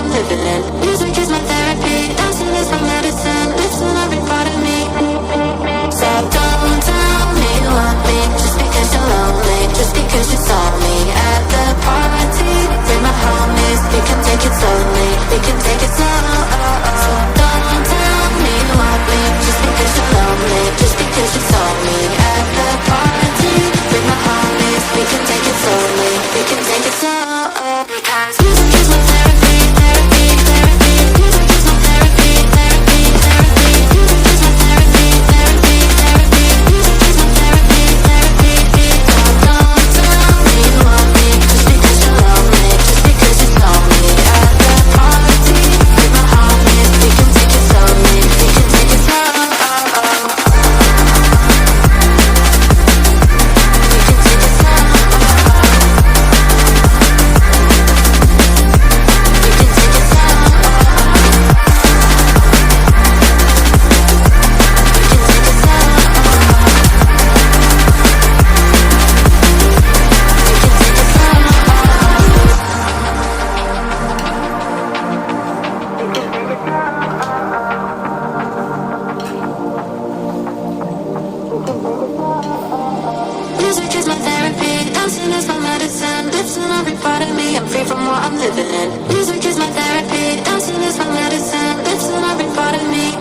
I'm living in. Music is my therapy, dancing is my medicine, lifting every part of me. So don't tell me you want me, just because you're lonely, just because you saw me at the party. Bring my homies, we can take it slowly, we can take it slow. So don't tell me you want me, just because you're lonely, just because you saw me at the party. Bring my homies, we can take it slowly, we can take it slow. Because music is my therapy, therapy, therapy. Music is my therapy, therapy, therapy. Music is my therapy, therapy, therapy. Music is my therapy, therapy. Don't tell me you want me, just because you're lonely, just because you saw me at the party. Bring my homies, we can take it slowly, we can take it slow. Music is my therapy, dancing is my medicine, lifting every part of me, I'm free from what I'm living in. Music is my therapy, dancing is my medicine, lifting every part of me.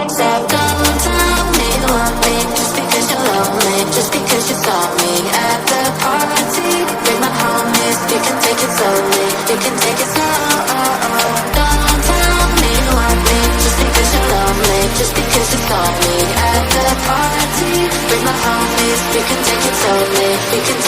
So don't tell me you want me, just because you're lonely, just because you saw me at the party. Bring my homies, we can take it slowly, we can take it slow. Don't tell me you want me, just because you're lonely, just because you saw me at the party. Bring my homies, we can take it slowly, we can